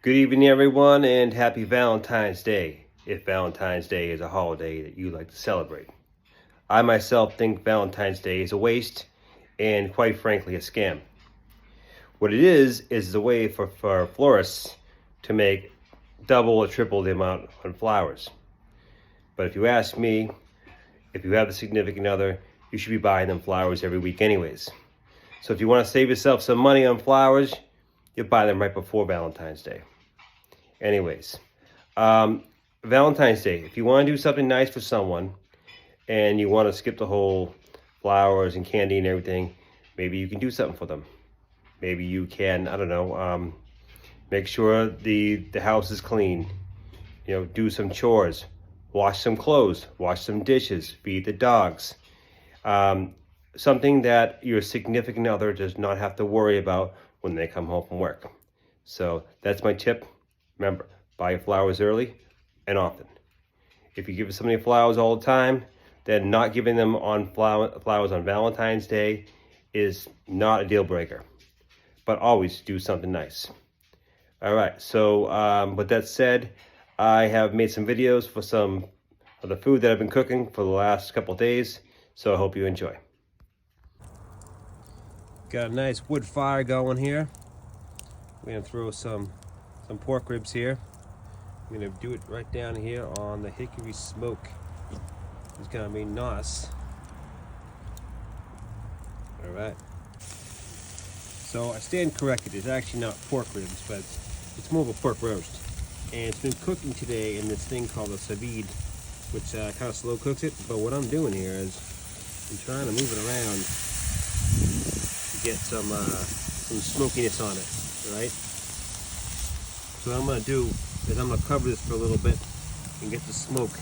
Good evening, everyone, and happy Valentine's Day, if Valentine's Day is a holiday that you like to celebrate. I myself think Valentine's Day is a waste and, quite frankly, a scam. What it is a way for florists to make double or triple the amount on flowers. But if you ask me, if you have a significant other, you should be buying them flowers every week anyways. So if you want to save yourself some money on flowers, you buy them right before Valentine's Day. Anyways, Valentine's Day, if you want to do something nice for someone and you want to skip the whole flowers and candy and everything, maybe you can do something for them. Maybe you can, I don't know, make sure the house is clean, do some chores, wash some clothes, wash some dishes, feed the dogs. Something that your significant other does not have to worry about when they come home from work. So that's my tip. Remember, buy your flowers early and often. If you give somebody flowers all the time, then not giving them on flowers on Valentine's Day is not a deal breaker. But always do something nice. All right, so with that said, I have made some videos for some of the food that I've been cooking for the last couple of days, so I hope you enjoy. Got a nice wood fire going here. We're gonna throw some pork ribs here. I'm gonna do it right down here on the hickory smoke. It's gonna be nice. All right. So I stand corrected. It's actually not pork ribs, but it's more of a pork roast. And it's been cooking today in this thing called a sous vide, which kind of slow cooks it. But what I'm doing here is I'm trying to move it around to get some smokiness on it, right? So what I'm gonna do is I'm gonna cover this for a little bit and get the smoke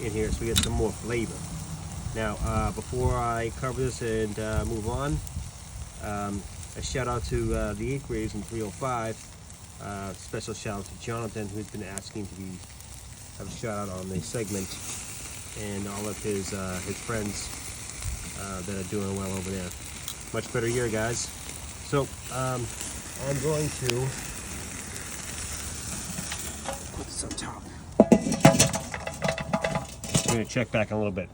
in here so we get some more flavor. Now, before I cover this and move on, a shout out to the Inquiries in 305. Special shout out to Jonathan, who's been asking to have a shout out on the segment, and all of his friends that are doing well over there. Much better year, guys. So I'm going to put this on top. I'm going to check back a little bit.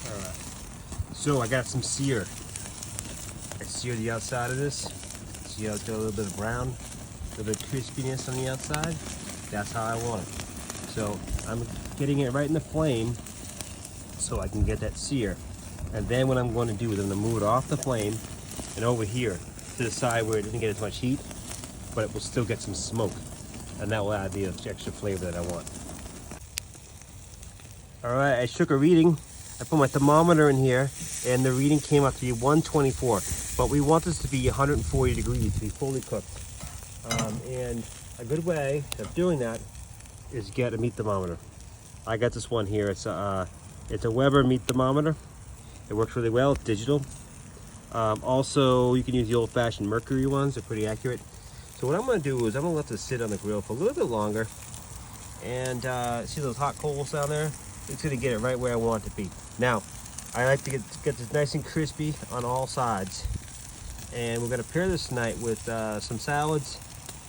All right. So I got some sear. I sear the outside of this. See how it's got a little bit of brown, a little bit of crispiness on the outside. That's how I want it. So I'm getting it right in the flame so I can get that sear. And then what I'm going to do is I'm going to move it off the flame and over here to the side where it didn't get as much heat, but it will still get some smoke. And that will add the extra flavor that I want. All right, I took a reading. I put my thermometer in here, and the reading came out to be 124. But we want this to be 140 degrees to be fully cooked. And a good way of doing that is get a meat thermometer. I got this one here. It's a Weber meat thermometer. It works really well. It's digital. Also, you can use the old-fashioned mercury ones. They're pretty accurate. So what I'm going to do is I'm going to let this sit on the grill for a little bit longer. And see those hot coals down there? It's going to get it right where I want it to be. Now, I like to get this nice and crispy on all sides. And we're going to pair this tonight with some salads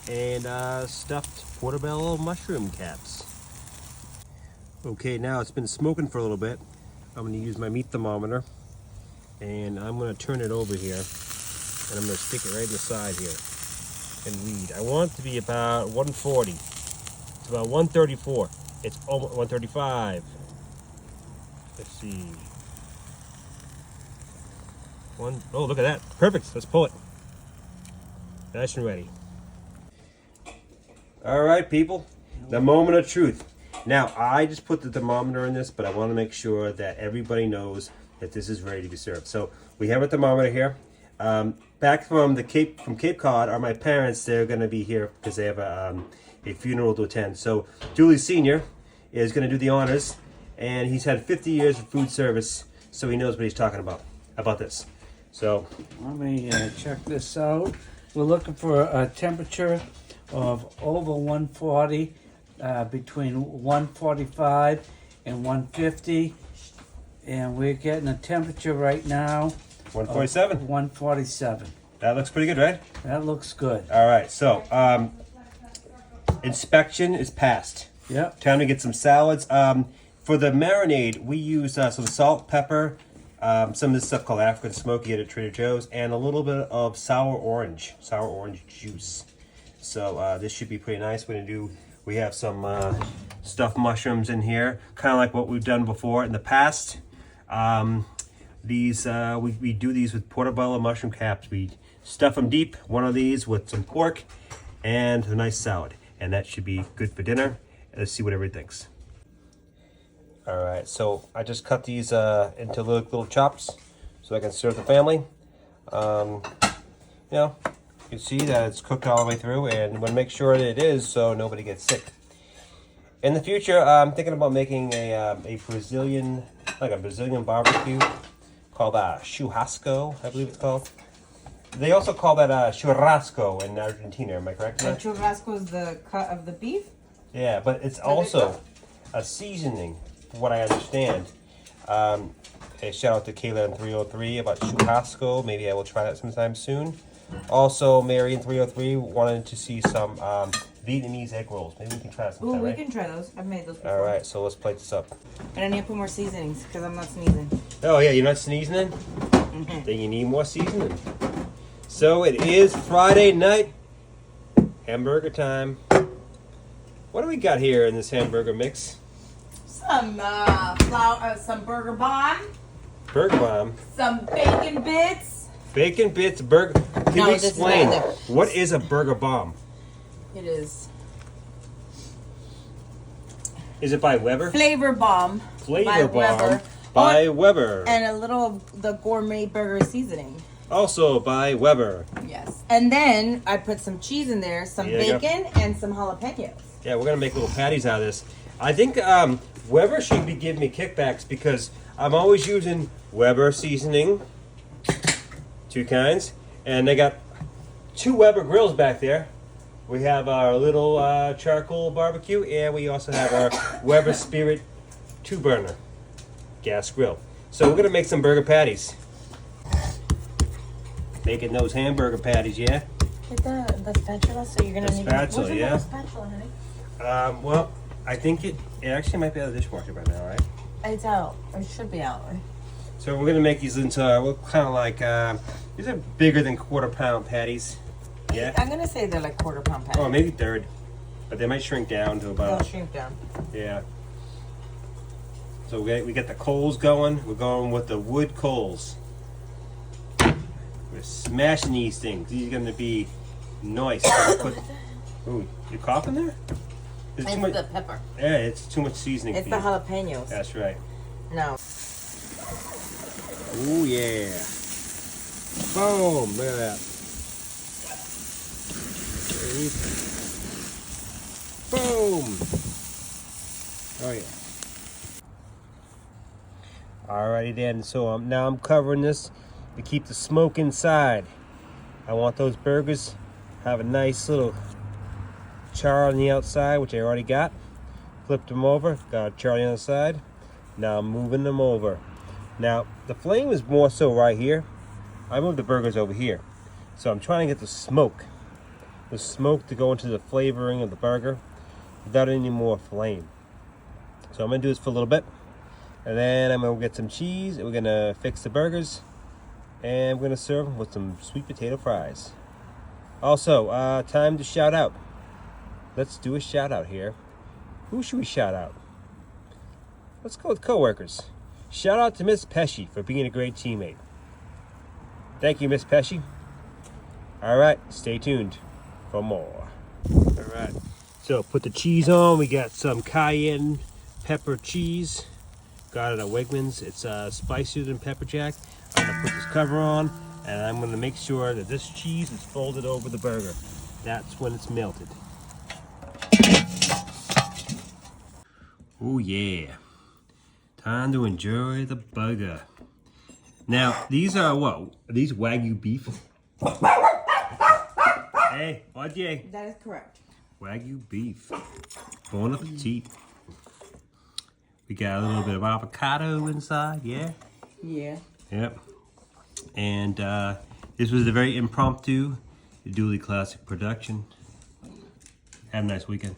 and stuffed portobello mushroom caps. Okay, now it's been smoking for a little bit. I'm going to use my meat thermometer. And I'm going to turn it over here. And I'm going to stick it right in the side here. And read. I want it to be about 140. It's about 134. It's almost 135. Let's see. Oh, look at that. Perfect. Let's pull it. Nice and ready. All right, people. The moment of truth. Now, I just put the thermometer in this, but I want to make sure that everybody knows that this is ready to be served. So we have a thermometer here. Back from Cape Cod are my parents. They're going to be here because they have a funeral to attend. So Julie Sr. is going to do the honors, and he's had 50 years of food service, so he knows what he's talking about this. So let me check this out. We're looking for a temperature of over 140, between 145 and 150, and we're getting a temperature right now 147. 147. That looks pretty good, right? That looks good. All right, so inspection is passed. Yep. Time to get some salads. For the marinade, we use some salt, pepper, some of this stuff called African Smoky at Trader Joe's, and a little bit of sour orange juice. So this should be pretty nice. We have some stuffed mushrooms in here, kind of like what we've done before in the past. We do these with portobello mushroom caps. We stuff them deep, one of these with some pork and a nice salad. And that should be good for dinner. Let's see what everybody thinks. All right, so I just cut these into little chops so I can serve the family. You know, you can see that it's cooked all the way through, and want to make sure that it is so nobody gets sick. In the future, I'm thinking about making a Brazilian barbecue called churrasco, I believe it's called. They also call that churrasco in Argentina. Am I correct? And churrasco is the cut of the beef? Yeah, but it's also a seasoning, from what I understand. A shout out to Kayla in 303 about churrasco. Maybe I will try that sometime soon. Also, Mary in 303 wanted to see some Vietnamese egg rolls. Maybe we can try that sometime, Ooh, we right? can try those. I've made those before. All right, so let's plate this up. And I need to put more seasonings because I'm not sneezing. Oh, yeah, you're not sneezing? Then you need more seasoning. So it is Friday night, hamburger time. What do we got here in this hamburger mix? Some some burger bomb, Burger bomb. some bacon bits. Bacon bits, burger. Can No, you this is explain not it. what is a burger bomb? It is Is it by Weber? flavor bomb. Flavor bomb Weber. by Weber. And a little of the gourmet burger seasoning. Also by Weber. Yes. And then I put some cheese in there, some Yeah, you go. bacon, and some jalapenos. Yeah, we're gonna make little patties out of this. I think Weber should be giving me kickbacks because I'm always using Weber seasoning, 2 kinds, and they got 2 Weber grills back there. We have our little charcoal barbecue, and we also have our Weber Spirit 2-burner gas grill. So we're gonna make some burger patties. Making those hamburger patties, yeah? Get the spatula, so you're gonna The need spatula, where's yeah. another spatula, honey? Well, I think it actually might be out of the dishwasher by now, right? It's out. It should be out. So we're gonna make these into kind of like these are bigger than quarter-pound patties. Yeah. I'm gonna say they're like quarter pound patties. Oh, maybe third, but they might shrink down to They'll about. shrink down. Yeah. So we get the coals going. We're going with the wood coals. We're smashing these things. These are gonna be nice. Ooh, you coughing there? Is it It's too much? the pepper. Yeah, it's too much seasoning. It's for the you. jalapenos. That's right. No. Ooh, yeah. Boom, look at that. Boom. Oh, yeah. Alrighty then, so now I'm covering this to keep the smoke inside. I want those burgers have a nice little char on the outside, which I already got. Flipped them over, got a char on the other side. Now I'm moving them over. Now, the flame is more so right here. I moved the burgers over here. So I'm trying to get the smoke to go into the flavoring of the burger without any more flame. So I'm gonna do this for a little bit. And then I'm gonna get some cheese and we're gonna fix the burgers. And we're gonna serve them with some sweet potato fries. Also, time to shout out. Let's do a shout out here. Who should we shout out? Let's go with coworkers. Shout out to Miss Pesci for being a great teammate. Thank you, Miss Pesci. All right, stay tuned for more. All right, so put the cheese on. We got some cayenne pepper cheese. Got it at Wegmans. It's spicier than pepper jack. I'm gonna put this cover on, and I'm gonna make sure that this cheese is folded over the burger. That's when it's melted. Oh yeah. Time to enjoy the burger. Now, these are what? Are these Wagyu beef? Hey, what Jay? That is correct. Wagyu beef. Bon appetit. We got a little bit of avocado inside, yeah? Yeah. Yep. And this was a very impromptu, Dooley Classic production. Have a nice weekend.